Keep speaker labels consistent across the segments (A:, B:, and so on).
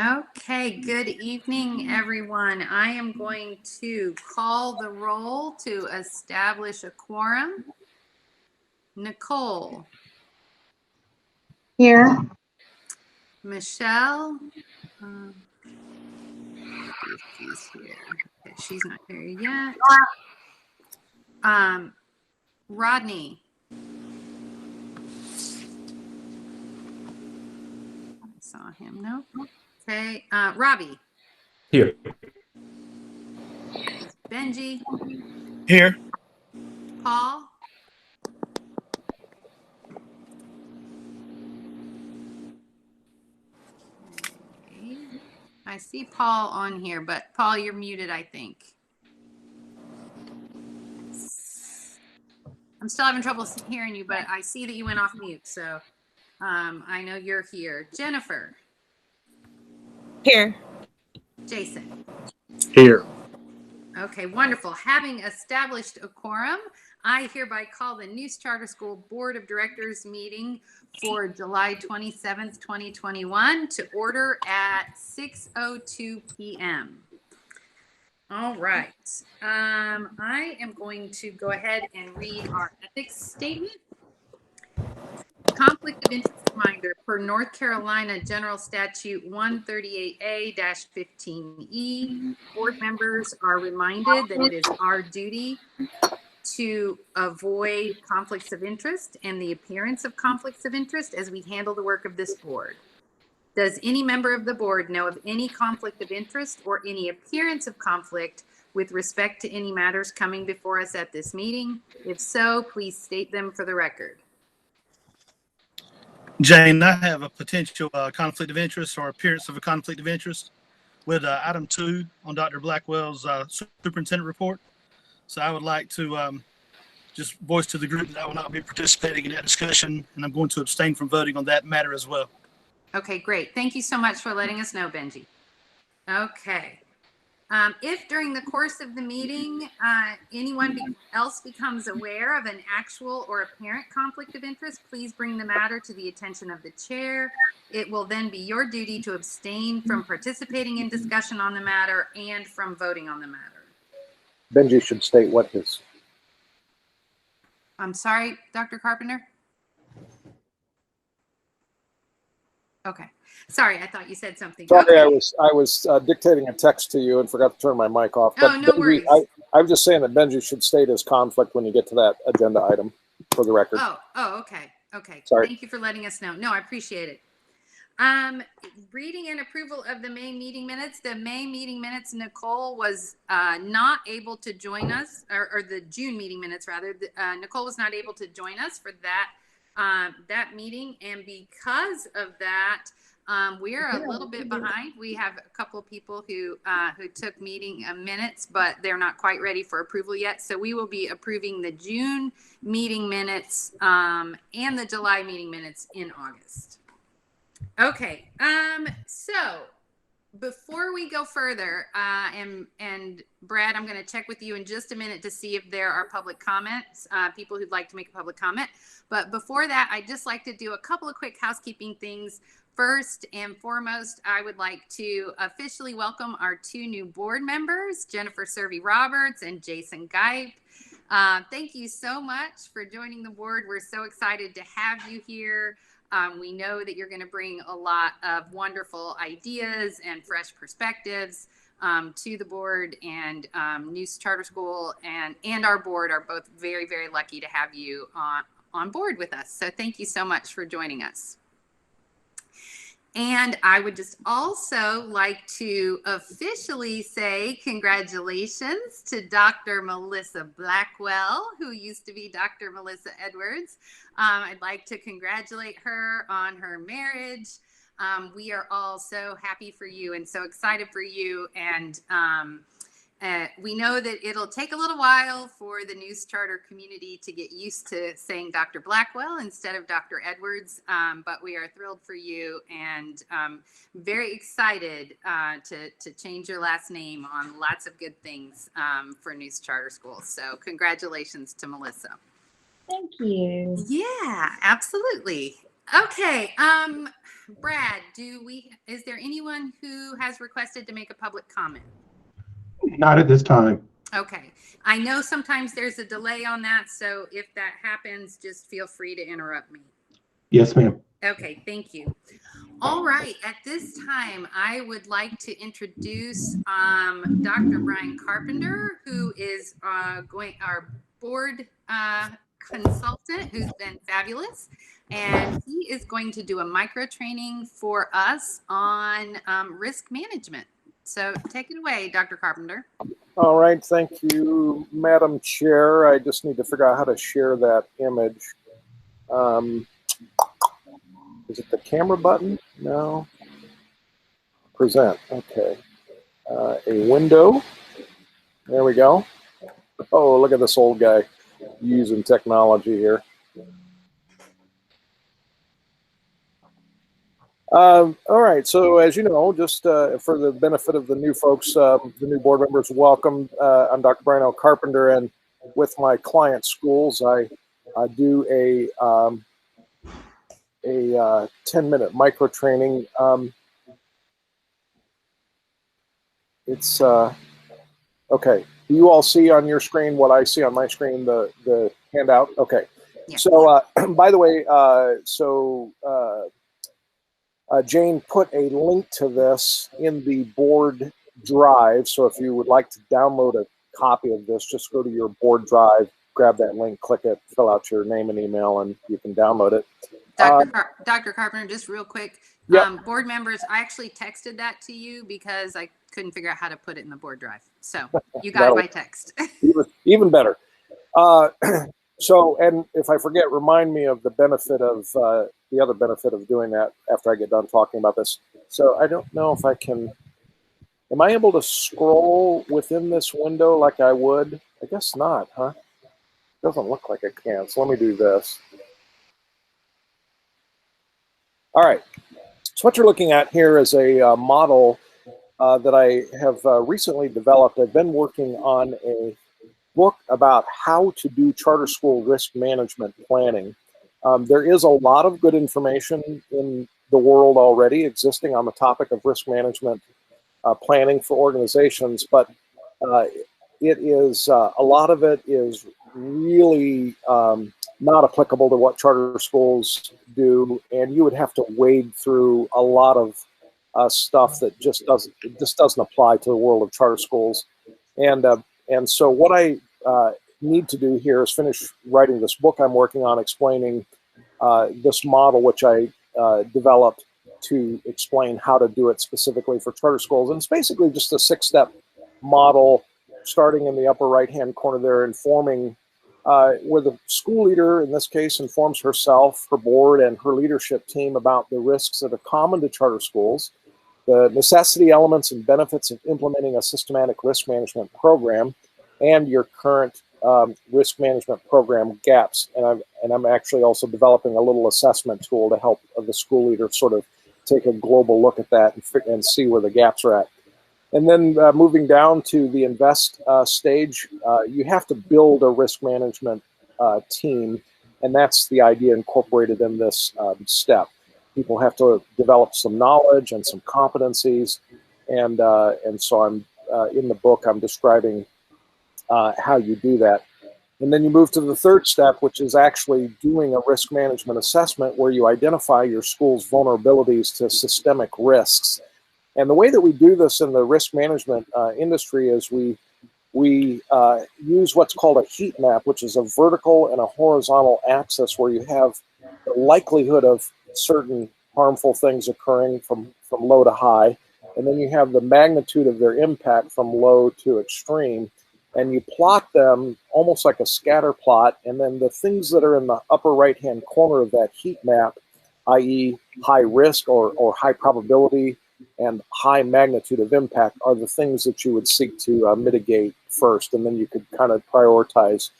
A: Okay, good evening, everyone. I am going to call the roll to establish a quorum. Nicole.
B: Here.
A: Michelle. If she's here. Okay, she's not here yet. Rodney. I saw him. No. Okay. Robbie.
C: Here.
A: Benji.
C: Here.
A: Paul. Okay. I see Paul on here, but Paul, you're muted, I think. I'm still having trouble hearing you, but I see that you went off mute, so I know you're here. Jennifer.
B: Here.
A: Jason.
C: Here.
A: Okay, wonderful. Having established a quorum, I hereby call the Neuse Charter School Board of Directors meeting for July 27th, 2021 to order at 6:02 p.m. All right. I am going to go ahead and read our ethics statement. Conflict of interest reminder per North Carolina General Statute 138A-15E. Board members are reminded that it is our duty to avoid conflicts of interest and the appearance of conflicts of interest as we handle the work of this board. Does any member of the board know of any conflict of interest or any appearance of conflict with respect to any matters coming before us at this meeting? If so, please state them for the record.
D: Jane, I have a potential conflict of interest or appearance of a conflict of interest with item 2 on Dr. Blackwell's superintendent report. So I would like to just voice to the group that I will not be participating in that discussion, and I'm going to abstain from voting on that matter as well.
A: Okay, great. Thank you so much for letting us know, Benji. Okay. If during the course of the meeting, anyone else becomes aware of an actual or apparent conflict of interest, please bring the matter to the attention of the chair. It will then be your duty to abstain from participating in discussion on the matter and from voting on the matter.
E: Benji should state what his.
A: I'm sorry, Dr. Carpenter? Okay. Sorry, I thought you said something.
E: Sorry,
A: okay.
E: I was dictating a text to you and forgot to turn my mic off.
A: But no
E: Benji,
A: worries.
E: I'm just saying that Benji should state his conflict when you get to that agenda item for the record.
A: Okay. Okay.
E: Sorry.
A: Thank you for letting us know. No, I appreciate it. Reading and approval of the May meeting minutes. The May meeting minutes, Nicole was not able to join us, or the June meeting minutes rather. Nicole was not able to join us for that meeting, and because of that, we are a little bit behind. We have a couple of people who took meeting minutes, but they're not quite ready for approval yet. So we will be approving the June meeting minutes and the July meeting minutes in August. Okay, so before we go further, and Brad, I'm going to check with you in just a minute to see if there are public comments, people who'd like to make a public comment. But before that, I'd just like to do a couple of quick housekeeping things. First and foremost, I would like to officially welcome our 2 new board members, Jennifer Servey-Roberts and Jason Geip. Thank you so much for joining the board. We're so excited to have you here. We know that you're going to bring a lot of wonderful ideas and fresh perspectives to the board, and Neuse Charter School and our board are both very, very lucky to have you on board with us. So thank you so much for joining us. And I would just also like to officially say congratulations to Dr. Melissa Blackwell, who used to be Dr. Melissa Edwards. I'd like to congratulate her on her marriage. We are all so happy for you and so excited for you. And we know that it'll take a little while for the Neuse Charter community to get used to saying Dr. Blackwell instead of Dr. Edwards, but we are thrilled for you and very excited to change your last name on lots of good things for Neuse Charter School. So congratulations to Melissa.
B: Thank you.
A: Yeah, absolutely. Okay. Brad, is there anyone who has requested to make a public comment?
F: Not at this time.
A: Okay. I know sometimes there's a delay on that, so if that happens, just feel free to interrupt me.
F: Yes, ma'am.
A: Okay, thank you. All right, at this time, I would like to introduce Dr. Ryan Carpenter, who is our board consultant, who's been fabulous. And he is going to do a micro training for us on risk management. So take it away, Dr. Carpenter.
E: All right, thank you, Madam Chair. I just need to figure out how to share that image. Is it the camera button? No. Present, okay. A window, there we go. Oh, look at this old guy using technology here. All right, so as you know, just for the benefit of the new folks, the new board members, welcome. I'm Dr. Brian L. Carpenter, and with my client schools, I do a 10-minute micro training. It's okay. Do you all see on your screen what I see on my screen, the handout? Okay. Yeah. So by the way, Jane put a link to this in the board drive. So if you would like to download a copy of this, just go to your board drive, grab that link, click it, fill out your name and email, and you can download it.
A: Dr. Carpenter, just real quick,
E: yep.
A: Board members, I actually texted that to you because I couldn't figure out how to put it in the board drive. So you got it by text.
E: even better. So, and if I forget, remind me of the benefit of the other benefit of doing that after I get done talking about this. So I don't know if I can, am I able to scroll within this window like I would? I guess not, huh? Doesn't look like I can. So let me do this. All right. So what you're looking at here is a model that I have recently developed. I've been working on a book about how to do charter school risk management planning. There is a lot of good information in the world already existing on the topic of risk management planning for organizations, but it is a lot of it is really not applicable to what charter schools do, and you would have to wade through a lot of stuff that just doesn't apply to the world of charter schools. And so what I need to do here is finish writing this book I'm working on, explaining this model, which I developed to explain how to do it specifically for charter schools. And it's basically just a 6-step model, starting in the upper right-hand corner there, informing where the school leader, in this case, informs herself, her board, and her leadership team about the risks that are common to charter schools, the necessity, elements, and benefits of implementing a systematic risk management program, and your current risk management program gaps. And I'm actually also developing a little assessment tool to help the school leader sort of take a global look at that and see where the gaps are at. And then moving down to the invest stage, you have to build a risk management team, and that's the idea incorporated in this step. People have to develop some knowledge and some competencies, and so I'm in the book I'm describing how you do that. And then you move to the third step, which is actually doing a risk management assessment where you identify your school's vulnerabilities to systemic risks. And the way that we do this in the risk management industry is we use what's called a heat map, which is a vertical and a horizontal axis where you have the likelihood of certain harmful things occurring from low to high. And then you have the magnitude of their impact from low to extreme. And you plot them almost like a scatter plot. And then the things that are in the upper right-hand corner of that heat map, i.e. high risk or high probability and high magnitude of impact, are the things that you would seek to mitigate first. And then you could kind of prioritize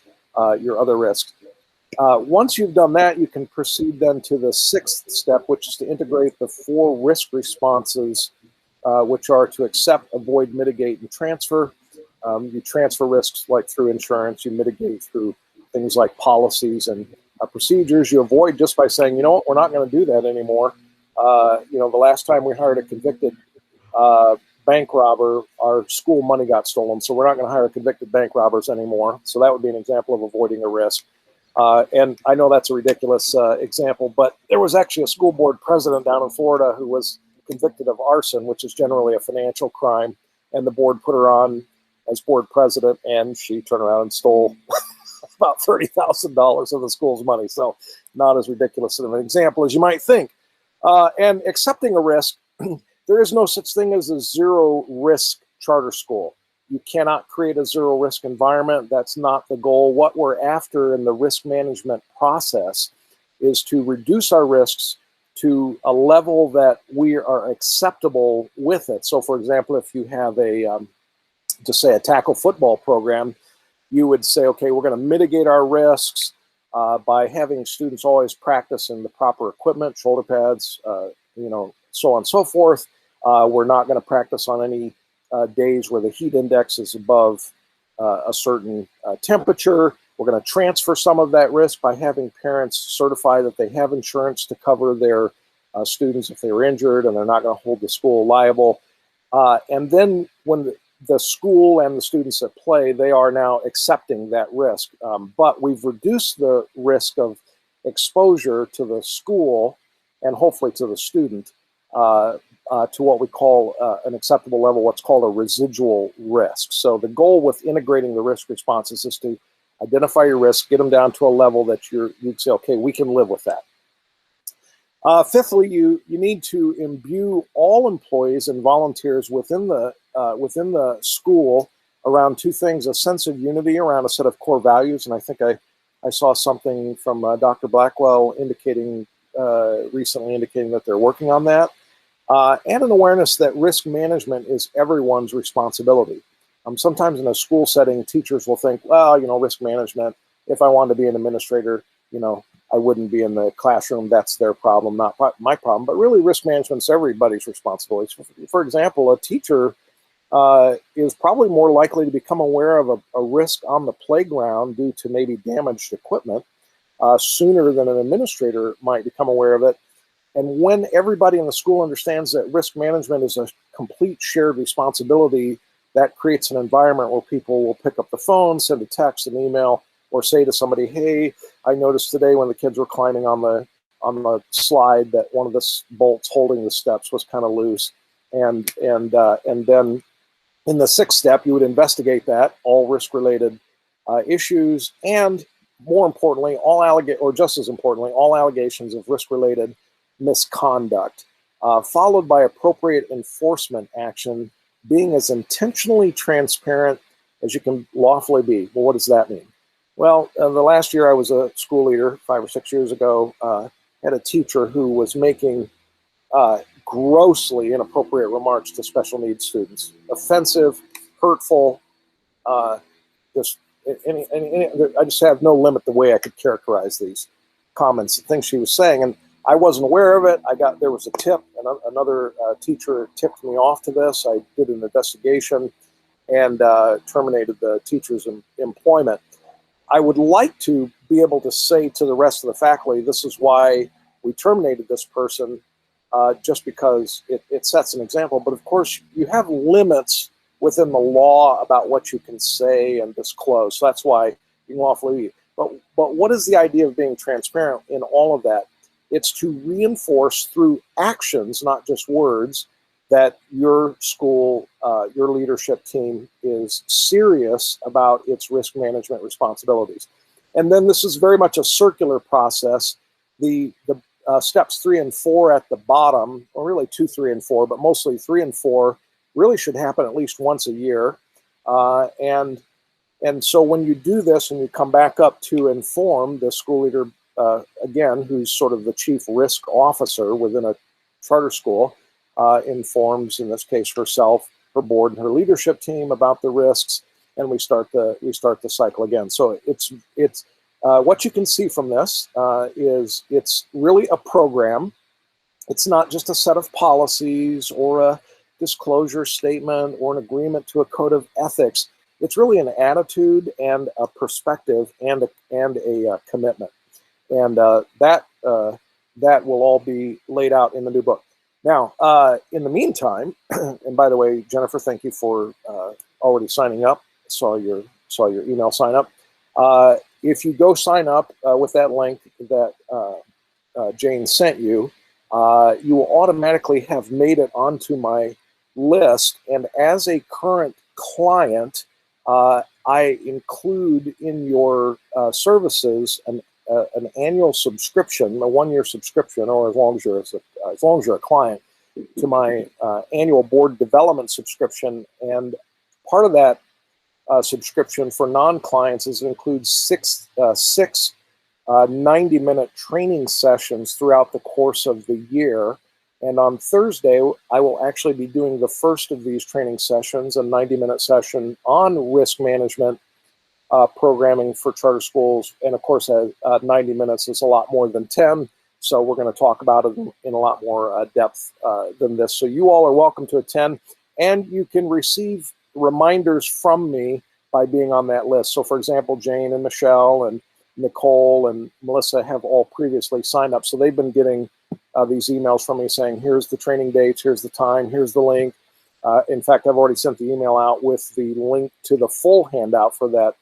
E: your other risks. Once you've done that, you can proceed then to the 6th step, which is to integrate the 4 risk responses, which are to accept, avoid, mitigate, and transfer. You transfer risks like through insurance, you mitigate through things like policies and procedures you avoid just by saying, you know what, we're not going to do that anymore. The last time we hired a convicted bank robber, our school money got stolen, so we're not going to hire convicted bank robbers anymore. So that would be an example of avoiding a risk. And I know that's a ridiculous example, but there was actually a school board president down in Florida who was convicted of arson, which is generally a financial crime, and the board put her on as board president, and she turned around and stole about $30,000 of the school's money. So not as ridiculous of an example as you might think. And accepting a risk, there is no such thing as a zero risk charter school. You cannot create a zero risk environment. That's not the goal. What we're after in the risk management process is to reduce our risks to a level that we are acceptable with it. So for example, if you have just say a tackle football program, you would say, okay, we're going to mitigate our risks by having students always practice in the proper equipment, shoulder pads, so on and so forth. We're not going to practice on any days where the heat index is above a certain temperature. We're going to transfer some of that risk by having parents certify that they have insurance to cover their students if they were injured, and they're not going to hold the school liable. And then when the school and the students that play, they are now accepting that risk. But we've reduced the risk of exposure to the school and hopefully to the student to what we call an acceptable level, what's called a residual risk. So the goal with integrating the risk responses is to identify your risk, get them down to a level that you'd say, okay, we can live with that. Fifthly, you need to imbue all employees and volunteers within the school around two things: a sense of unity around a set of core values. And I think I saw something from Dr. Blackwell recently indicating that they're working on that. And an awareness that risk management is everyone's responsibility. Sometimes in a school setting, teachers will think, well, risk management, if I wanted to be an administrator, I wouldn't be in the classroom. That's their problem, not my problem. But really, risk management is everybody's responsibility. For example, a teacher is probably more likely to become aware of a risk on the playground due to maybe damaged equipment sooner than an administrator might become aware of it. And when everybody in the school understands that risk management is a complete shared responsibility, that creates an environment where people will pick up the phone, send a text, an email, or say to somebody, hey, I noticed today when the kids were climbing on the slide that one of the bolts holding the steps was kind of loose. And then in the sixth step, you would investigate that, all risk-related issues, and more importantly, just as importantly, all allegations of risk-related misconduct, followed by appropriate enforcement action, being as intentionally transparent as you can lawfully be. Well, what does that mean? Well, the last year I was a school leader, 5 or 6 years ago, had a teacher who was making grossly inappropriate remarks to special needs students, offensive, hurtful, I just have no limit the way I could characterize these comments, the things she was saying. And I wasn't aware of it. There was a tip, and another teacher tipped me off to this. I did an investigation and terminated the teacher's employment. I would like to be able to say to the rest of the faculty, this is why we terminated this person, just because it sets an example. But of course, you have limits within the law about what you can say and disclose. So that's why you can lawfully leave. But what is the idea of being transparent in all of that? It's to reinforce through actions, not just words, that your school, your leadership team is serious about its risk management responsibilities. And then this is very much a circular process. The steps 3 and 4 at the bottom, or really 2, 3, and 4, but mostly 3 and 4, really should happen at least once a year. And so when you do this and you come back up to inform the school leader, again, who's sort of the chief risk officer within a charter school, informs, in this case, herself, her board, and her leadership team about the risks, and we start the cycle again. So it's what you can see from this is it's really a program. It's not just a set of policies or a disclosure statement or an agreement to a code of ethics. It's really an attitude and a perspective and a commitment. and that will all be laid out in the new book. Now, in the meantime, and by the way, Jennifer, thank you for already signing up. Saw your email sign up. If you go sign up with that link that Jane sent you, you will automatically have made it onto my list. And as a current client, I include in your services an annual subscription, a 1-year subscription, or as long as you're a client, to my annual board development subscription. And part of that subscription for non-clients includes six 90-minute training sessions throughout the course of the year. And on Thursday, I will actually be doing the first of these training sessions, a 90-minute session on risk management programming for charter schools. And of course, 90 minutes is a lot more than 10. So we're going to talk about it in a lot more depth than this. So you all are welcome to attend, and you can receive reminders from me by being on that list. So for example, Jane and Michelle and Nicole and Melissa have all previously signed up. So they've been getting these emails from me saying, here's the training dates, here's the time, here's the link. In fact, I've already sent the email out with the link to the full handout for that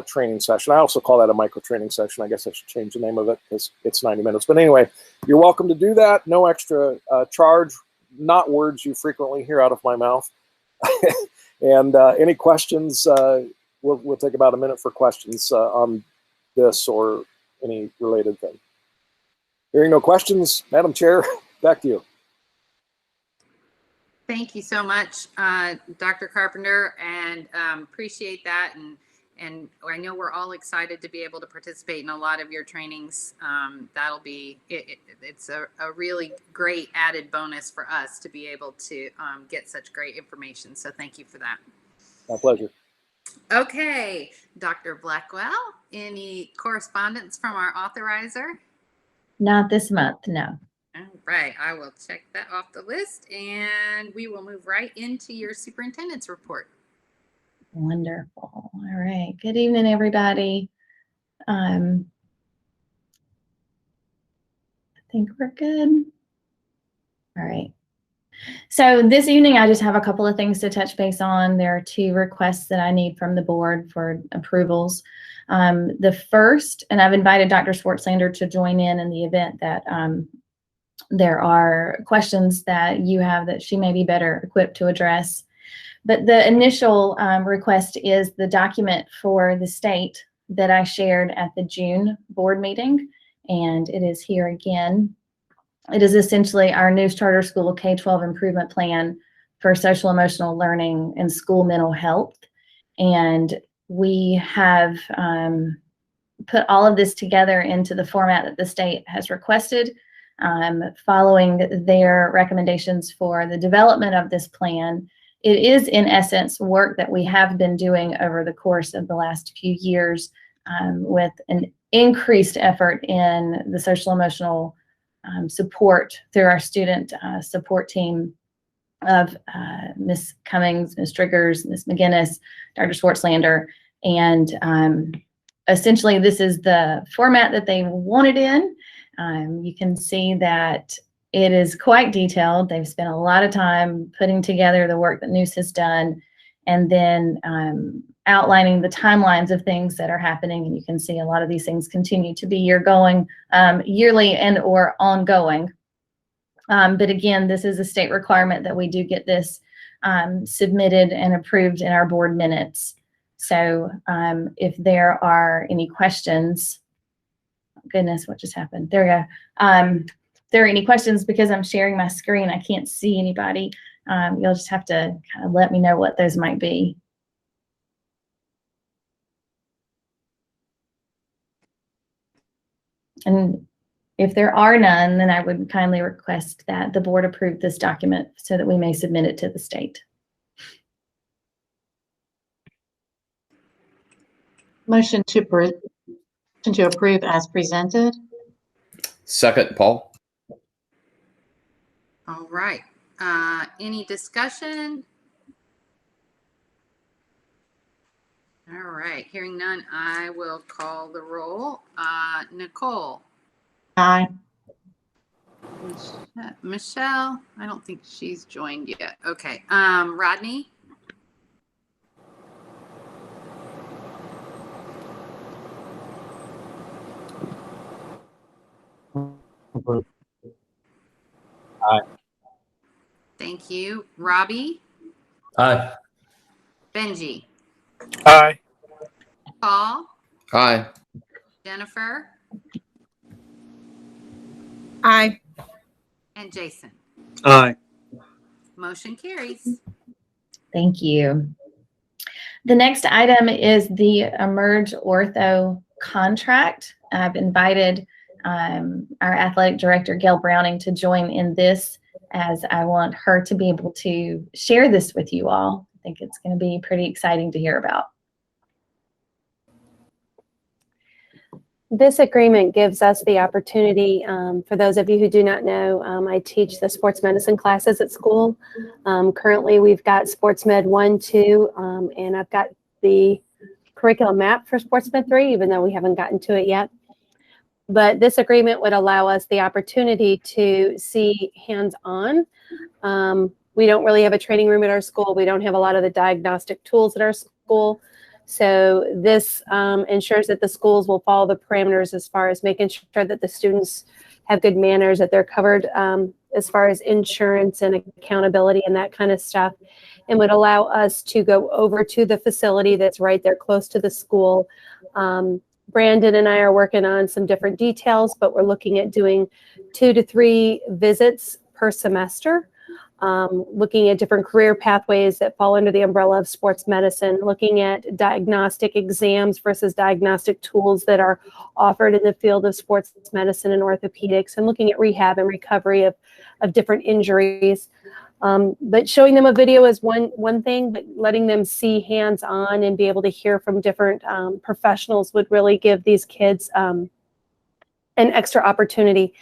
E: training session. I also call that a micro training session. I guess I should change the name of it because it's 90 minutes. But anyway, you're welcome to do that. No extra charge, not words you frequently hear out of my mouth. And any questions, we'll take about a minute for questions on this or any related thing. Hearing no questions, Madam Chair, back to you.
A: Thank you so much, Dr. Carpenter, and appreciate that. And I know we're all excited to be able to participate in a lot of your trainings. That'll be, it's a really great added bonus for us to be able to get such great information. So thank you for that.
E: My pleasure.
A: Okay, Dr. Blackwell, any correspondence from our authorizer?
B: Not this month, no.
A: All right, I will check that off the list, and we will move right into your superintendent's report.
B: Wonderful. All right. Good evening, everybody. I think we're good. All right. So this evening, I just have a couple of things to touch base on. There are 2 requests that I need from the board for approvals. The first, and I've invited Dr. Swartzlander to join in the event that there are questions that you have that she may be better equipped to address. But the initial request is the document for the state that I shared at the June board meeting, and it is here again. It is essentially our new charter school K-12 improvement plan for social emotional learning and school mental health. And we have put all of this together into the format that the state has requested, following their recommendations for the development of this plan. It is, in essence, work that we have been doing over the course of the last few years with an increased effort in the social emotional support through our student support team of Ms. Cummings, Ms. Triggers, Ms. McGinnis, Dr. Swartzlander. And essentially, this is the format that they wanted in. You can see that it is quite detailed. They've spent a lot of time putting together the work that Noose has done, and then outlining the timelines of things that are happening. And you can see a lot of these things continue to be yearly and or ongoing. But again, this is a state requirement that we do get this submitted and approved in our board minutes. So if there are any questions, goodness, what just happened? There we go. If there are any questions, because I'm sharing my screen, I can't see anybody. You'll just have to kind of let me know what those might be. And if there are none, then I would kindly request that the board approve this document so that we may submit it to the state.
G: Motion to approve as presented.
C: Second, Paul.
A: All right. Any discussion? All right, hearing none, I will call the roll. Nicole.
G: Aye.
A: Michelle, I don't think she's joined yet. Okay. Rodney.
H: Aye.
A: Thank you. Robbie.
C: Aye.
A: Benji.
D: Aye.
A: Paul.
C: Aye.
A: Jennifer.
I: Aye.
A: And Jason.
H: Aye.
A: Motion carries.
B: Thank you. The next item is the Emerge Ortho contract. I've invited our athletic director, Gail Browning, to join in this, as I want her to be able to share this with you all. I think it's going to be pretty exciting to hear about.
J: This agreement gives us the opportunity, for those of you who do not know, I teach the sports medicine classes at school. Currently, we've got Sports Med 1, 2, and I've got the curriculum map for Sports Med 3, even though we haven't gotten to it yet. But this agreement would allow us the opportunity to see hands-on. We don't really have a training room at our school. We don't have a lot of the diagnostic tools at our school. So this ensures that the schools will follow the parameters as far as making sure that the students have good manners, that they're covered as far as insurance and accountability and that kind of stuff, and would allow us to go over to the facility that's right there close to the school. Brandon and I are working on some different details, but we're looking at doing 2 to 3 visits per semester. Looking at different career pathways that fall under the umbrella of sports medicine, looking at diagnostic exams versus diagnostic tools that are offered in the field of sports medicine and orthopedics, and looking at rehab and recovery of different injuries. But showing them a video is one thing, but letting them see hands-on and be able to hear from different professionals would really give these kids an extra opportunity.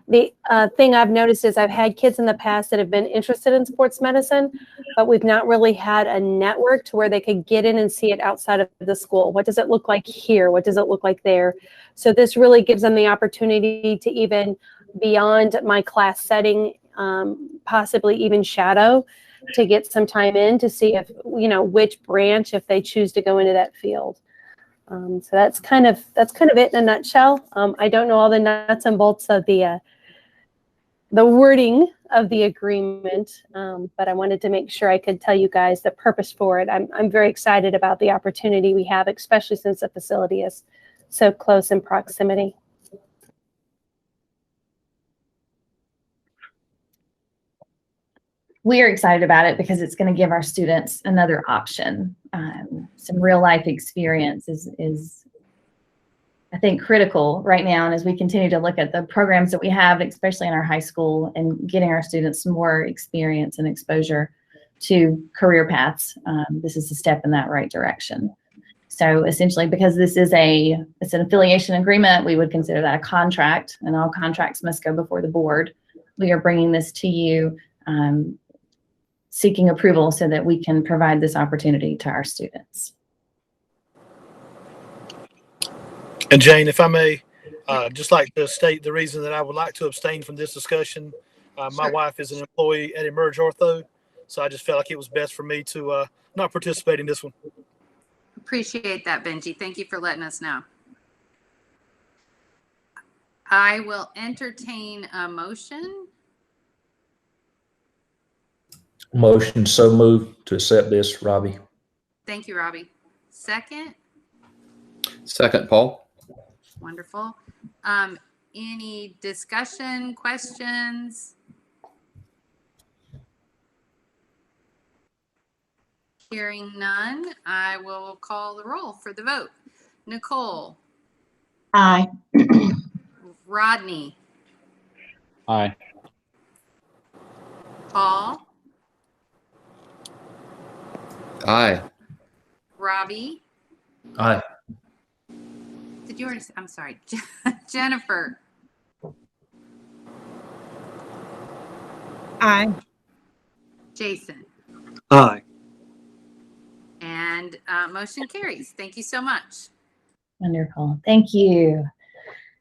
J: The thing I've noticed is I've had kids in the past that have been interested in sports medicine, but we've not really had a network to where they could get in and see it outside of the school. What does it look like here? What does it look like there? So this really gives them the opportunity to even beyond my class setting, possibly even shadow, to get some time in to see if, which branch, if they choose to go into that field. So that's kind of it in a nutshell. I don't know all the nuts and bolts of the wording of the agreement, but I wanted to make sure I could tell you guys the purpose for it. I'm very excited about the opportunity we have, especially since the facility is so close in proximity.
B: We're excited about it because it's going to give our students another option. Some real life experience is I think critical right now, and as we continue to look at the programs that we have, especially in our high school, and getting our students more experience and exposure to career paths, this is a step in that right direction. So essentially, because this is it's an affiliation agreement, we would consider that a contract, and all contracts must go before the board. We are bringing this to you, seeking approval so that we can provide this opportunity to our students.
D: And Jane, if I may, just like to state the reason that I would like to abstain from this discussion. My
A: Sure.
D: wife is an employee at Emerge Ortho, so I just felt like it was best for me to not participate in this one.
A: Appreciate that, Benji. Thank you for letting us know. I will entertain a motion.
H: Motion so moved to accept this, Robbie.
A: Thank you, Robbie. Second.
C: Second, Paul.
A: Wonderful. Any discussion, questions? Hearing none, I will call the roll for the vote. Nicole.
G: Aye.
A: Rodney.
H: Aye.
A: Paul.
C: Aye.
A: Robbie.
H: Aye.
A: Did you already? I'm sorry. Jennifer.
I: Aye.
A: Jason.
H: Aye.
A: And And motion carries. Thank you so much.
B: Wonderful. Thank you.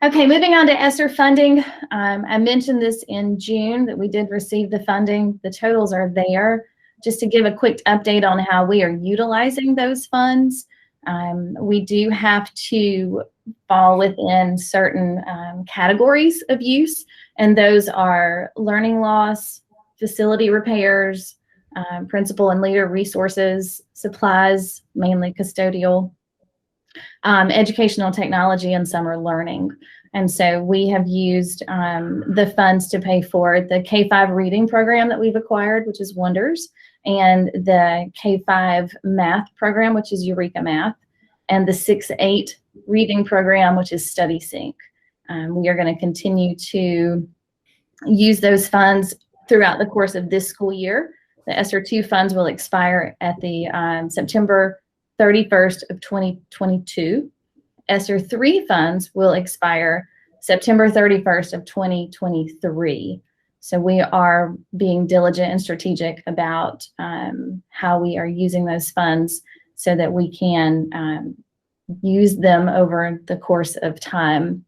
B: Okay, moving on to ESSER funding. I mentioned this in June that we did receive the funding. The totals are there. Just to give a quick update on how we are utilizing those funds. We do have to fall within certain categories of use, and those are learning loss, facility repairs, principal and leader resources, supplies, mainly custodial, educational technology, and summer learning. And so we have used the funds to pay for the K-5 reading program that we've acquired, which is Wonders, and the K-5 math program, which is Eureka Math, and the 6-8 reading program, which is Study Sync. We are going to continue to use those funds throughout the course of this school year. The ESSER 2 funds will expire at the September 31st of 2022. ESSER 3 funds will expire September 31st of 2023. So we are being diligent and strategic about how we are using those funds so that we can use them over the course of time.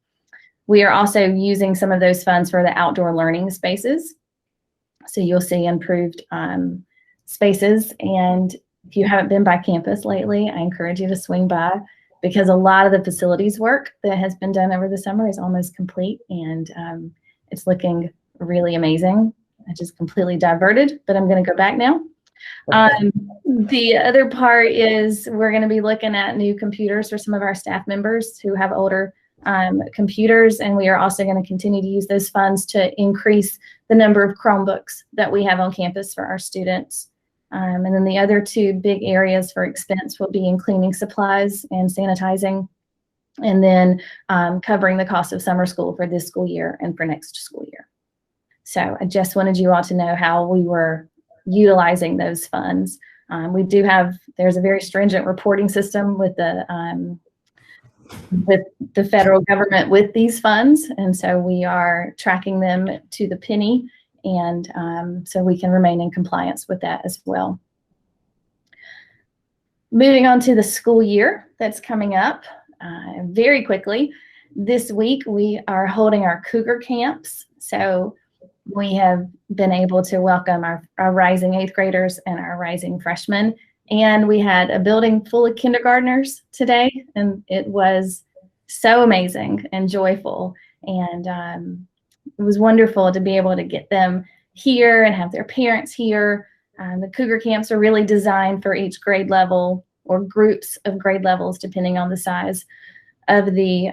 B: We are also using some of those funds for the outdoor learning spaces. So you'll see improved spaces. And if you haven't been by campus lately, I encourage you to swing by, because a lot of the facilities work that has been done over the summer is almost complete, and it's looking really amazing. I just completely diverted, but I'm going to go back now. The other part is we're going to be looking at new computers for some of our staff members who have older computers, and we are also going to continue to use those funds to increase the number of Chromebooks that we have on campus for our students. And then the other two big areas for expense will be in cleaning supplies and sanitizing, and then covering the cost of summer school for this school year and for next school year. So I just wanted you all to know how we were utilizing those funds. There's a very stringent reporting system with the federal government with these funds, and so we are tracking them to the penny, and so we can remain in compliance with that as well. Moving on to the school year that's coming up very quickly. This week we are holding our Cougar Camps. So we have been able to welcome our rising 8th graders and our rising freshmen. And we had a building full of kindergartners today, and it was so amazing and joyful. And it was wonderful to be able to get them here and have their parents here. The Cougar Camps are really designed for each grade level or groups of grade levels, depending on the size of the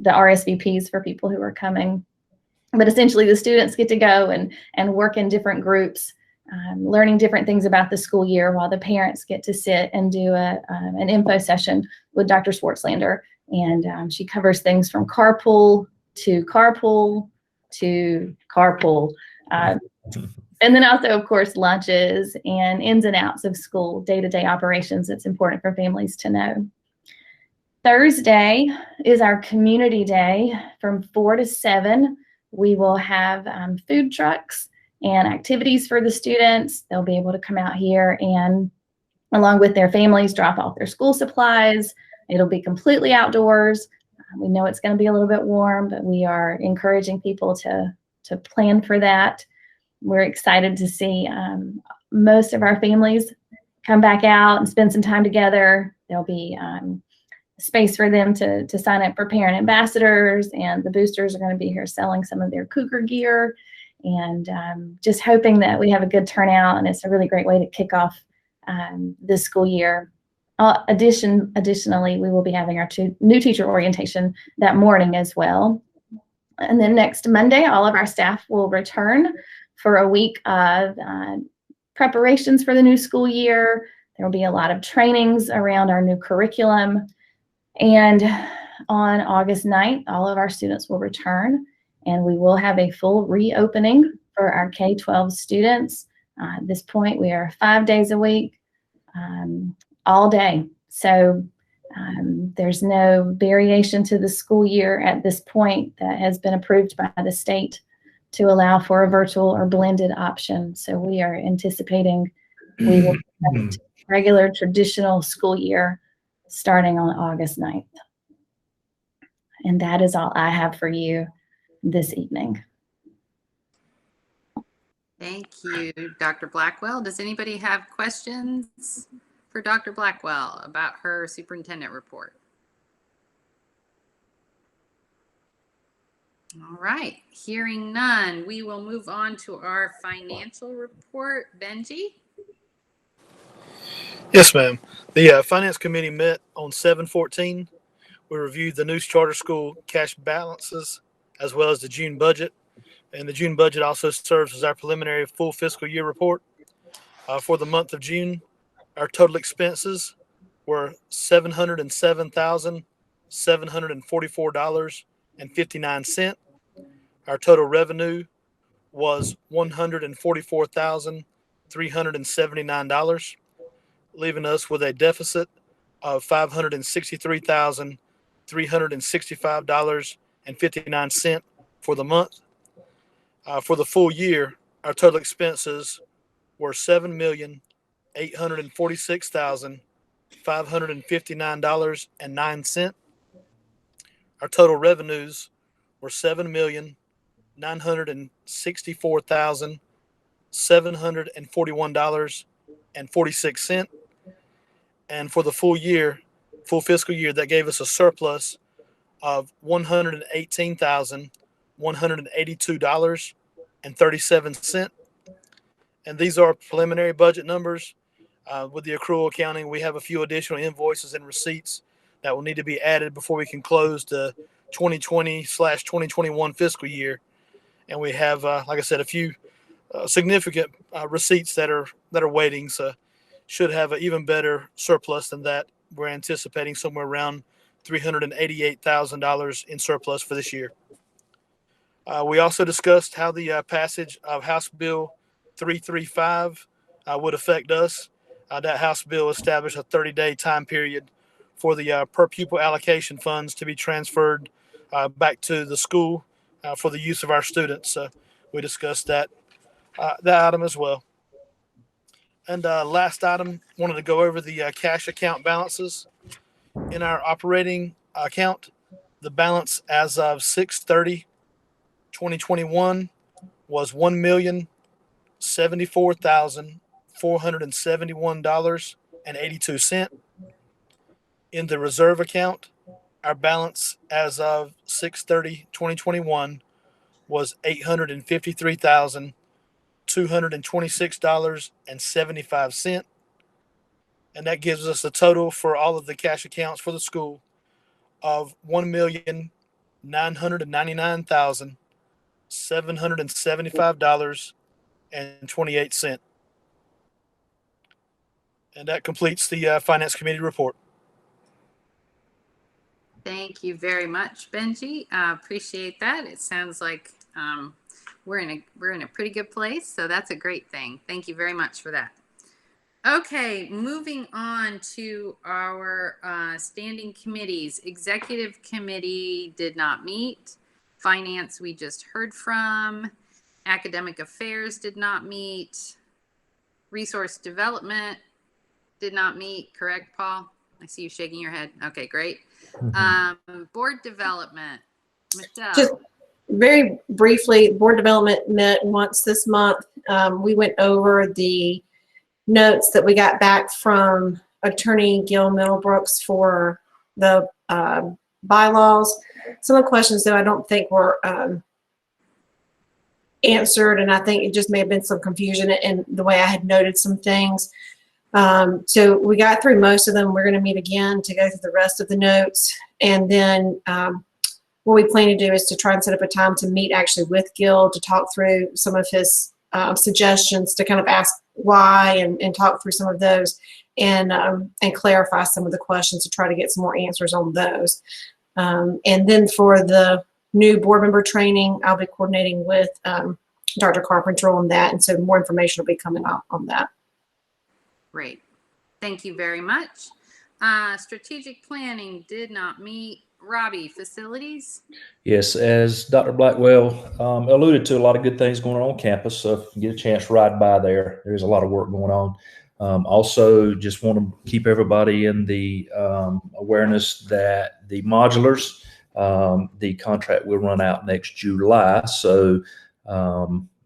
B: RSVPs for people who are coming. But essentially, the students get to go and work in different groups, learning different things about the school year, while the parents get to sit and do an info session with Dr. Swartzlander. And she covers things from carpool to carpool to carpool. And then also, of course, lunches and ins and outs of school, day-to-day operations that's important for families to know. Thursday is our community day from 4 to 7. We will have food trucks and activities for the students. They'll be able to come out here and, along with their families, drop off their school supplies. It'll be completely outdoors. We know it's going to be a little bit warm, but we are encouraging people to plan for that. We're excited to see most of our families come back out and spend some time together. There'll be space for them to sign up for parent ambassadors, and the boosters are going to be here selling some of their Cougar gear, and just hoping that we have a good turnout, and it's a really great way to kick off this school year. Additionally, we will be having our new teacher orientation that morning as well. And then next Monday, all of our staff will return for a week of preparations for the new school year. There will be a lot of trainings around our new curriculum. And on August 9th, all of our students will return, and we will have a full reopening for our K-12 students. At this point, we are 5 days a week, all day. So there's no variation to the school year at this point that has been approved by the state to allow for a virtual or blended option. So we are anticipating We will start regular traditional school year starting on August 9th. And that is all I have for you this evening.
A: Thank you, Dr. Blackwell. Does anybody have questions for Dr. Blackwell about her superintendent report? All right, hearing none, we will move on to our financial report. Benji?
D: Yes, ma'am. The Finance Committee met on 7/14. We reviewed the News Charter School cash balances as well as the June budget. And the June budget also serves as our preliminary full fiscal year report. For the month of June, our total expenses were $707,744.59. Our total revenue was $144,379, leaving us with a deficit of $563,365.59 for the month. For the full year, our total expenses were $7,846,559.09. Our total revenues were $7,964,741.46. And for the full fiscal year, that gave us a surplus of $118,182.37. And these are preliminary budget numbers. With the accrual accounting, we have a few additional invoices and receipts that will need to be added before we can close the 2020/2021 fiscal year. And we have, like I said, a few significant receipts that are waiting. So should have an even better surplus than that. We're anticipating somewhere around $388,000 in surplus for this year. We also discussed how the passage of House Bill 335 would affect us. That House bill established a 30-day time period for the per pupil allocation funds to be transferred back to the school for the use of our students. We discussed that item as well. And last item, wanted to go over the cash account balances. In our operating account, the balance as of 6/30/2021 was $1,074,471.82. In the reserve account, our balance as of 6/30/2021 was $853,226.75. And that gives us a total for all of the cash accounts for the school of $1,999,775.28. And that completes the Finance Committee report.
A: Thank you very much, Benji. Appreciate that. It sounds like we're in a pretty good place, so that's a great thing. Thank you very much for that. Okay, moving on to our standing committees. Executive Committee did not meet. Finance, we just heard from. Academic Affairs did not meet. Resource Development did not meet, correct, Paul? I see you shaking your head. Okay, great. Board Development, Michelle.
G: Just very briefly, Board Development met once this month. We went over the notes that we got back from Attorney Gil Middlebrooks for the bylaws. Some of the questions, though, I don't think were answered, and I think it just may have been some confusion in the way I had noted some things. So we got through most of them. We're going to meet again to go through the rest of the notes, and then what we plan to do is to try and set up a time to meet actually with Gil to talk through some of his suggestions, to kind of ask why and talk through some of those, and clarify some of the questions to try to get some more answers on those. And then for the new board member training, I'll be coordinating with Dr. Carpenter on that, and so more information will be coming out on that.
A: Great. Thank you very much. Strategic Planning did not meet. Robbie, Facilities?
H: Yes, as Dr. Blackwell alluded to, a lot of good things going on campus. So if you get a chance to ride by there, there's a lot of work going on. Also, just want to keep everybody in the awareness that the modulars, the contract will run out next July. So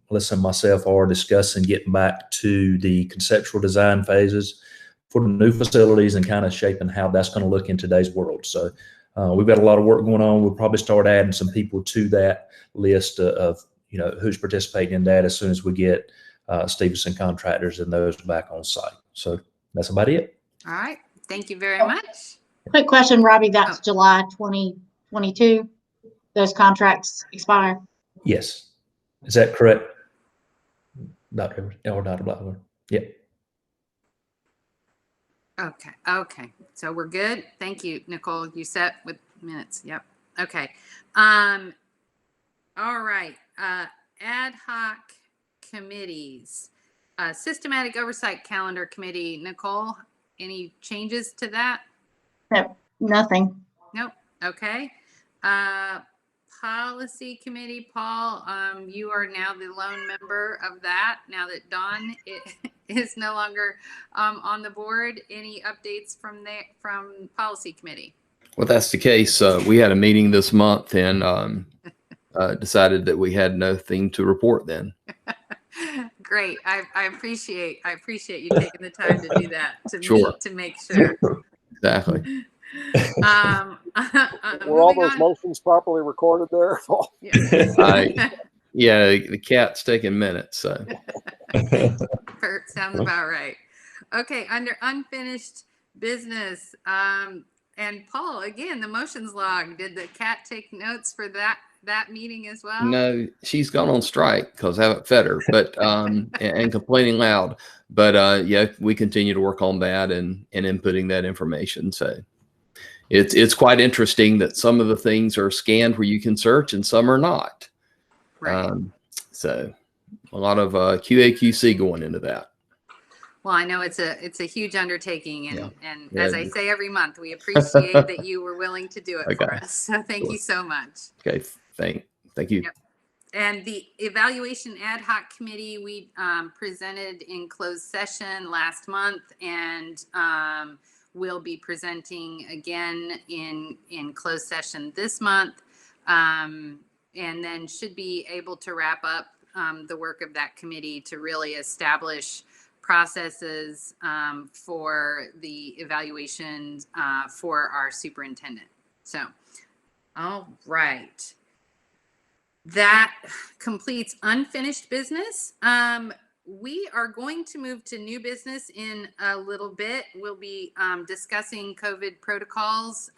H: Melissa and myself are discussing getting back to the conceptual design phases for the new facilities and kind of shaping how that's going to look in today's world. So we've got a lot of work going on. We'll probably start adding some people to that list of who's participating in that as soon as we get Stevenson contractors and those back on site. So that's about it.
A: All right. Thank you very much.
I: Quick question, Robbie. That's July 2022. Those contracts expire.
H: Yes. Is that correct? Dr. Blackburn? Yeah.
A: Okay. Okay. So we're good. Thank you, Nicole. You set with minutes. Yep. Okay. All right. Ad hoc committees. Systematic Oversight Calendar Committee. Nicole, any changes to that?
I: No, nothing.
A: Nope. Okay. Policy Committee, Paul, you are now the lone member of that now that Dawn is no longer on the board. Any updates from Policy Committee?
C: Well, that's the case. We had a meeting this month and decided that we had nothing to report then.
A: Great. I appreciate you taking the time to do that, to
C: Sure.
A: meet, to make sure.
C: Exactly.
E: Were all those motions properly recorded there?
C: Yeah, the cat's taking minutes. So
A: sounds about right. Okay, under unfinished business, and Paul, again, the motions log. Did the cat take notes for that meeting as well?
C: No, she's gone on strike because I haven't fed her, but and complaining loud. But yeah, we continue to work on that and inputting that information. So it's quite interesting that some of the things are scanned where you can search and some are not.
A: Right.
C: So a lot of QA/QC going into that.
A: Well, I know it's a huge undertaking, and
C: Yeah.
A: as I say every month, we appreciate that you were willing to do it for us. So thank you so much.
C: Okay, thank you.
A: Yep. And the Evaluation Ad Hoc Committee, we presented in closed session last month, and we'll be presenting again in closed session this month, and then should be able to wrap up the work of that committee to really establish processes for the evaluations for our superintendent. So, all right. That completes unfinished business. We are going to move to new business in a little bit. We'll be discussing COVID protocols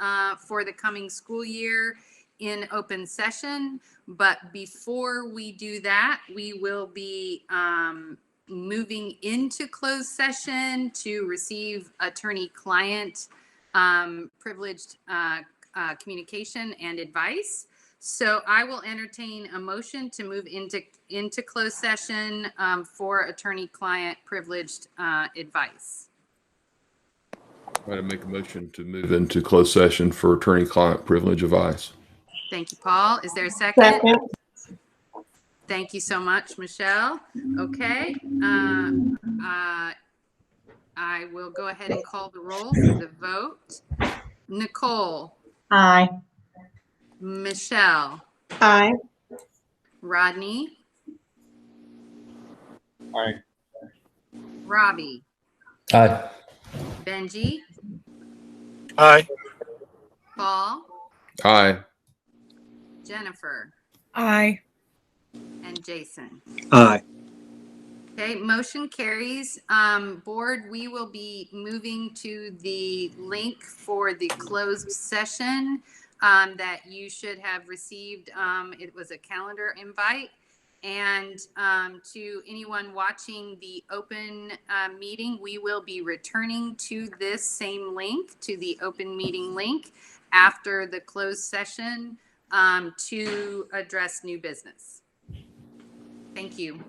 A: for the coming school year in open session. But before we do that, we will be moving into closed session to receive attorney-client privileged communication and advice. So I will entertain a motion to move into closed session for attorney-client privileged advice.
C: I'm going to make a motion to move into closed session for attorney-client privilege advice.
A: Thank you, Paul. Is there a second? Thank you so much, Michelle. Okay. I will go ahead and call the roll for the vote. Nicole.
I: Aye.
A: Michelle.
G: Aye.
A: Rodney.
E: Aye.
A: Robbie.
H: Aye.
A: Benji.
D: Aye.
A: Paul.
C: Aye.
A: Jennifer.
K: Aye.
A: And Jason.
D: Aye.
A: Okay, motion carries. Board, we will be moving to the link for the closed session that you should have received. It was a calendar invite. And to anyone watching the open meeting, we will be returning to this same link, to the open meeting link after the closed session to address new business. Thank you.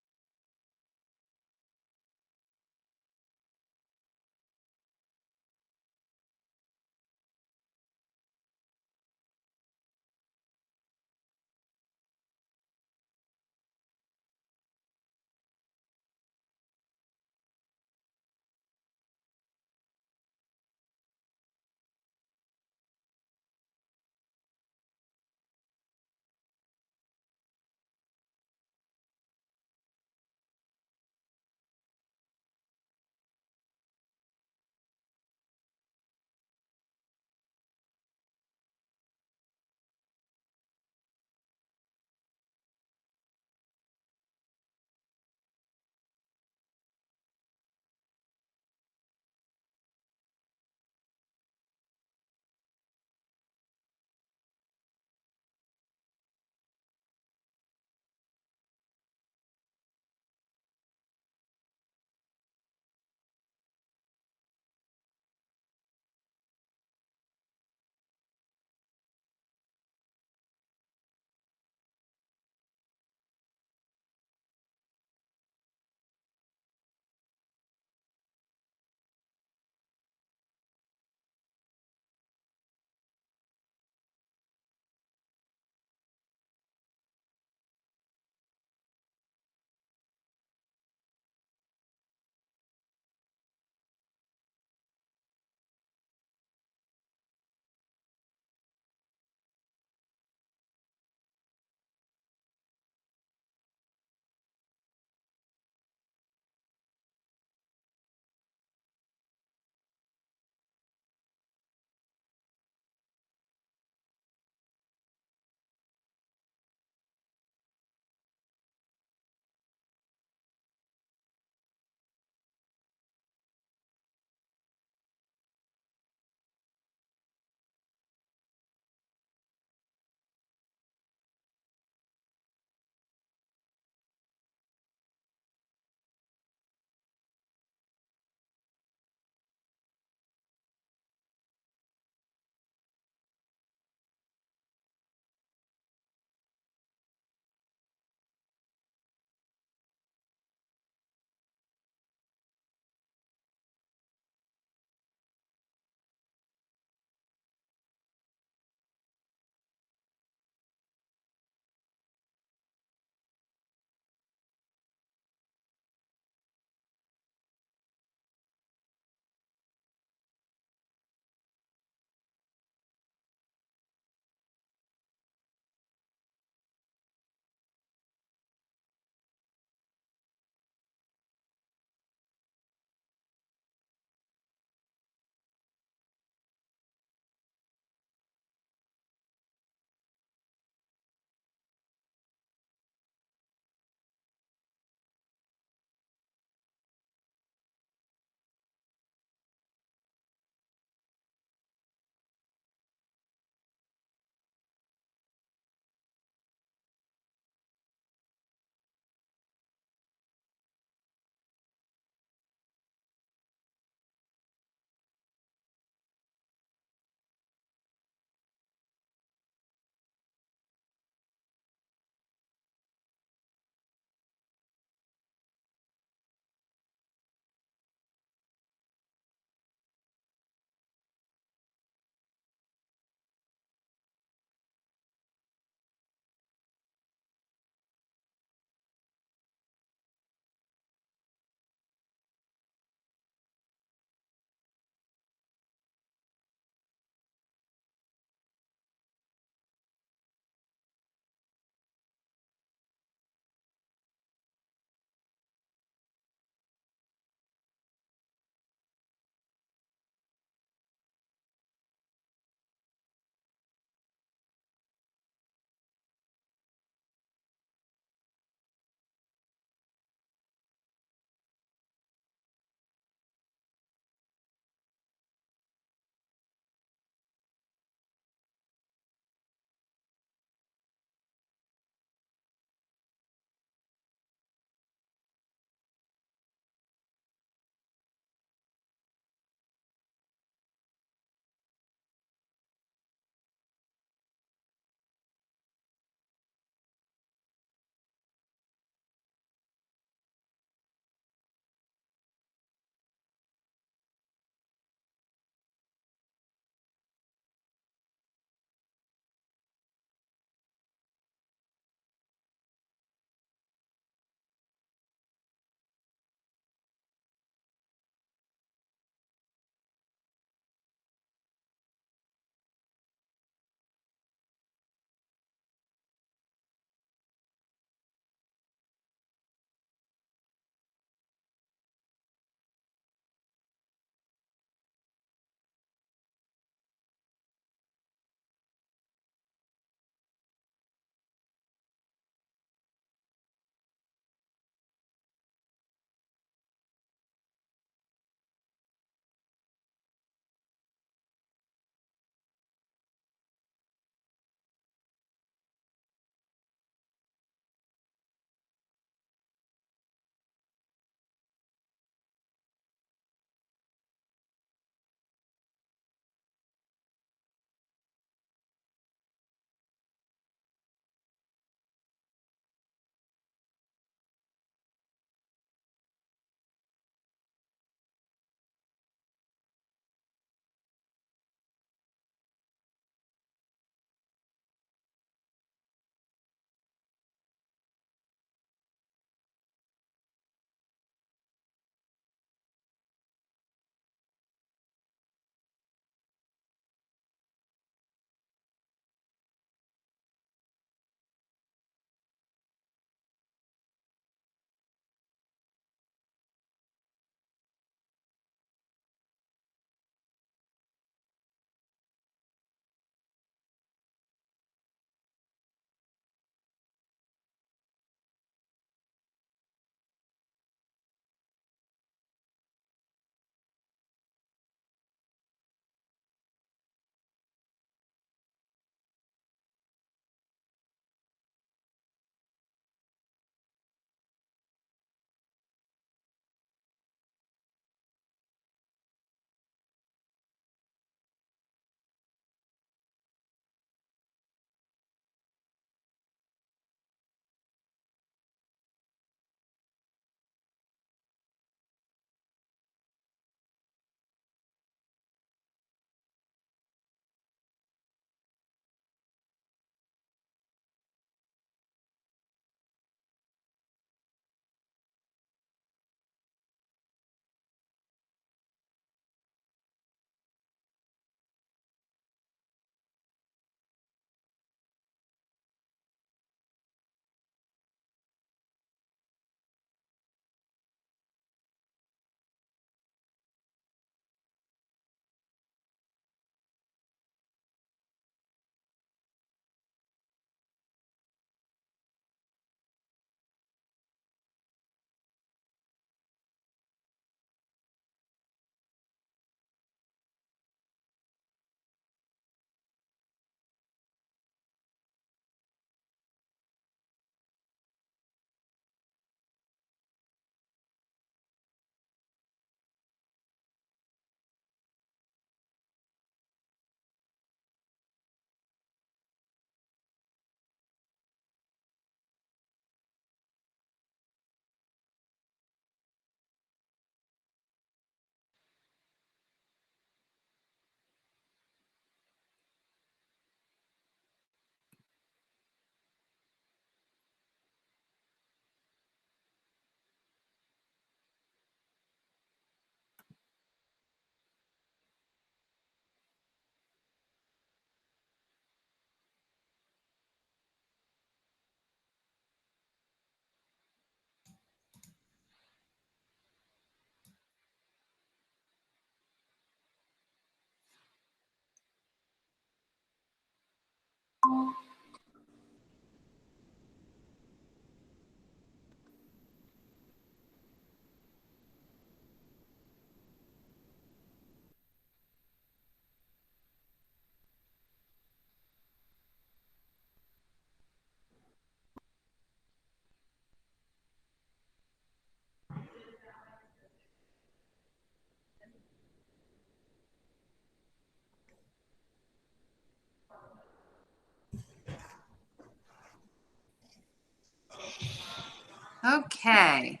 A: Okay.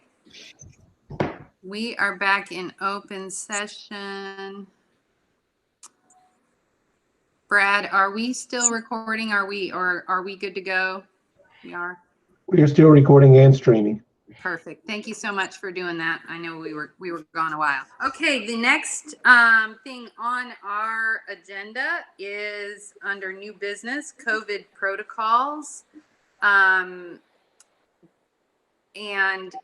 A: We are back in open session. Brad, are we still recording? Are we good to go? We are.
F: We are still recording and streaming.
A: Perfect. Thank you so much for doing that. I know we were gone a while. Okay, the next thing on our agenda is under new business, COVID protocols. And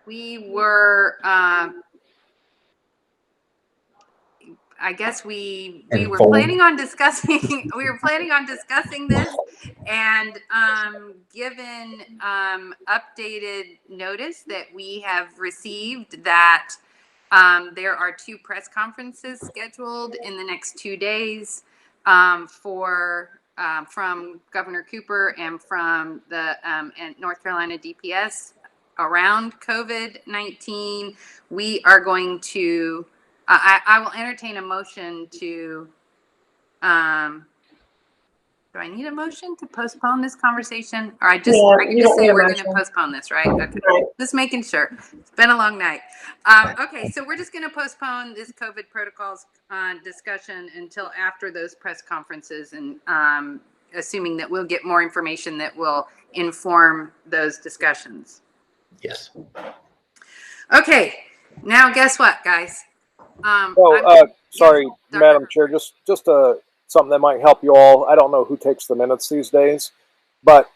A: we were I guess we were planning on discussing this, and given updated notice that we have received that there are 2 press conferences scheduled in the next 2 days from Governor Cooper and from the and North Carolina DPS around COVID-19. We are going to I will entertain a motion to, do I need a motion to postpone this conversation? Or I can just say we're going to postpone this, right? Okay.
G: Right.
A: Just making sure. It's been a long night. Okay, so we're just going to postpone this COVID protocols discussion until after those press conferences, and assuming that we'll get more information that will inform those discussions.
H: Yes.
A: Okay, now guess what, guys?
E: Sorry,
A: yes,
E: Madam Chair, just something that might help you all. I don't know who takes the minutes these days, but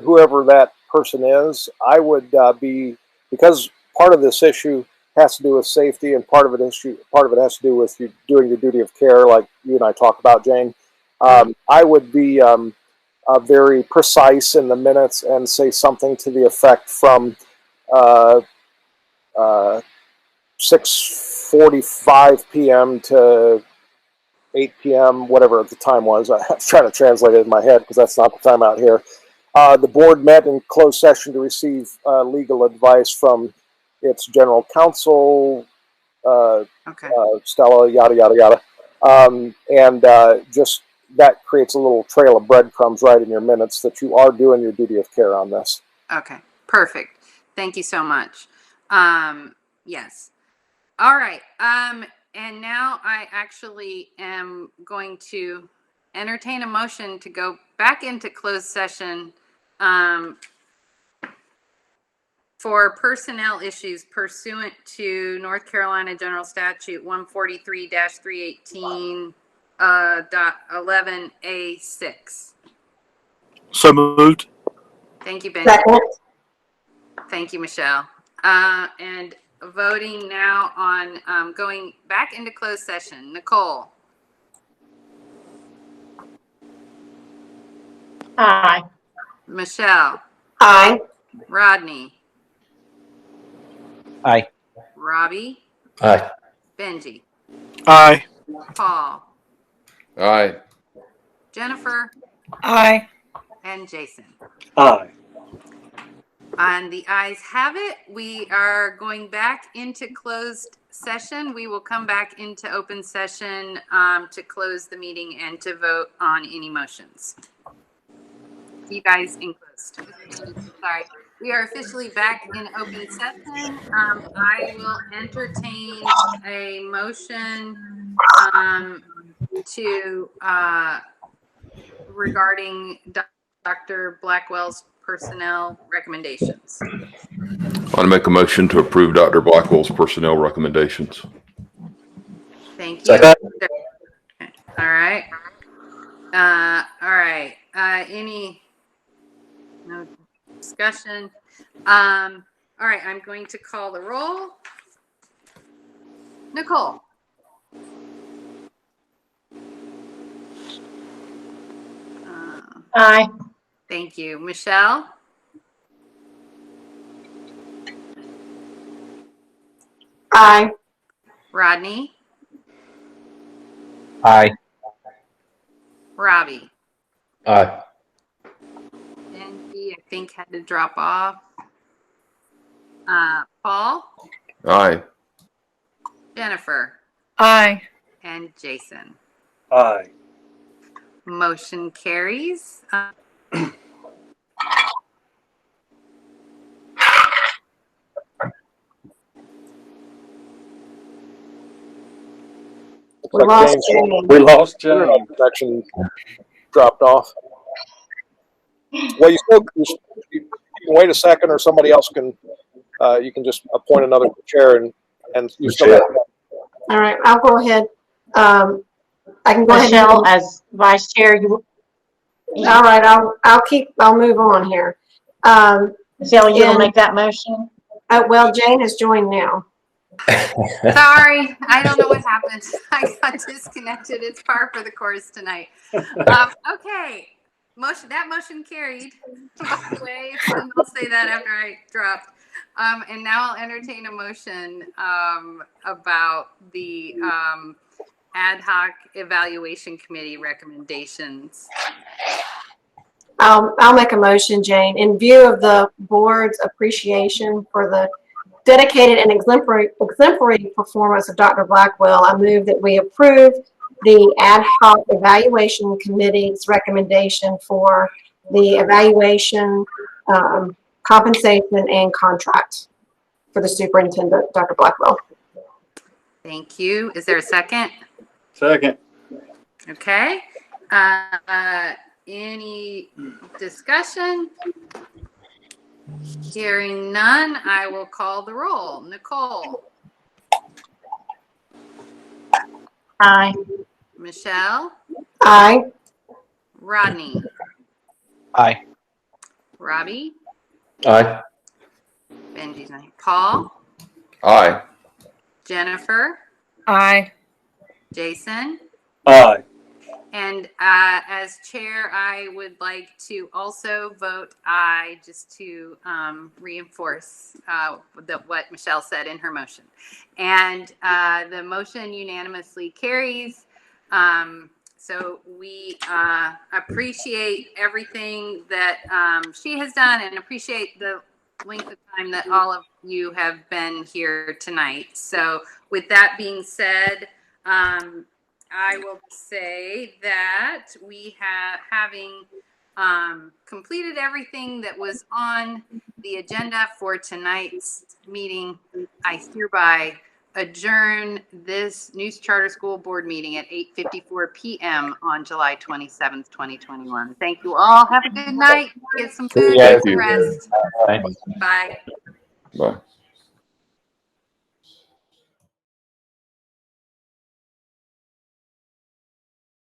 E: whoever that person is, I would because part of this issue has to do with safety, and part of it has to do with you doing your duty of care, like you and I talked about, Jane. I would be very precise in the minutes and say something to the effect from 6:45 p.m. to 8 p.m., whatever the time was. I was trying to translate it in my head because that's not the time out here. The board met in closed session to receive legal advice from its general counsel, Stella, yada, yada, yada. And just that creates a little trail of breadcrumbs right in your minutes that you are doing your duty of care on this.
A: Okay, perfect. Thank you so much. Yes. All right. And now I actually am going to entertain a motion to go back into closed session for personnel issues pursuant to North Carolina General Statute 143-318 .11A6.
D: So moved.
A: Thank you, Benji.
G: Second.
A: Thank you, Michelle. And voting now on going back into closed session. Nicole.
I: Aye.
A: Michelle.
G: Aye.
A: Rodney.
K: Aye.
A: Robbie.
H: Aye.
A: Benji.
D: Aye.
A: Paul.
C: Aye.
A: Jennifer.
J: Aye.
A: And Jason.
K: Aye.
A: And the ayes have it. We are going back into closed session. We will come back into open session to close the meeting and to vote on any motions. You guys in closed. Sorry. We are officially back in open session. I will entertain a motion to regarding Dr. Blackwell's personnel recommendations.
L: I want to make a motion to approve Dr. Blackwell's personnel recommendations.
A: Thank you.
H: Second.
A: All right. All right. Any no discussion? All right. I'm going to call the roll. Nicole.
I: Aye.
A: Thank you. Michelle.
G: Aye.
A: Rodney.
K: Aye.
A: Robbie.
H: Aye.
A: Benji, I think, had to drop off. Paul.
L: Aye.
A: Jennifer.
J: Aye.
A: And Jason.
K: Aye.
A: Motion carries.
G: We lost Jane.
E: We lost Jane. Connection dropped off. Well, you can wait a second, or somebody else can. You can just appoint another chair, and you still have.
G: All right, I'll go ahead. I can go
I: Michelle
G: ahead.
I: as vice chair.
G: All right, I'll move on here.
I: Michelle, you will make that motion?
G: Well, Jane has joined now.
A: Sorry, I don't know what happened. I got disconnected. It's par for the course tonight. Okay, that motion carried. By the way, and I'll say that after I dropped. And now I'll entertain a motion about the ad hoc evaluation committee recommendations.
G: I'll make a motion, Jane. In view of the board's appreciation for the dedicated and exemplary performance of Dr. Blackwell, I move that we approve the ad hoc evaluation committee's recommendation for the evaluation, compensation, and contract for the superintendent, Dr. Blackwell.
A: Thank you. Is there a second?
K: Second.
A: Okay. Any discussion? Hearing none, I will call the roll. Nicole.
I: Aye.
A: Michelle.
G: Aye.
A: Rodney.
K: Aye.
A: Robbie.
H: Aye.
A: Benji's not here. Paul.
L: Aye.
A: Jennifer.
M: Aye.
A: Jason.
K: Aye.
A: And as chair, I would like to also vote aye, just to reinforce what Michelle said in her motion. And the motion unanimously carries. So we appreciate everything that she has done, and appreciate the length of time that all of you have been here tonight. So with that being said, I will say that we having completed everything that was on the agenda for tonight's meeting, I hereby adjourn this News Charter School Board meeting at 8:54 p.m. on July 27th, 2021. Thank you all. Have a good night. Get some food, get some rest.
K: Bye.
A: Bye.
L: Bye.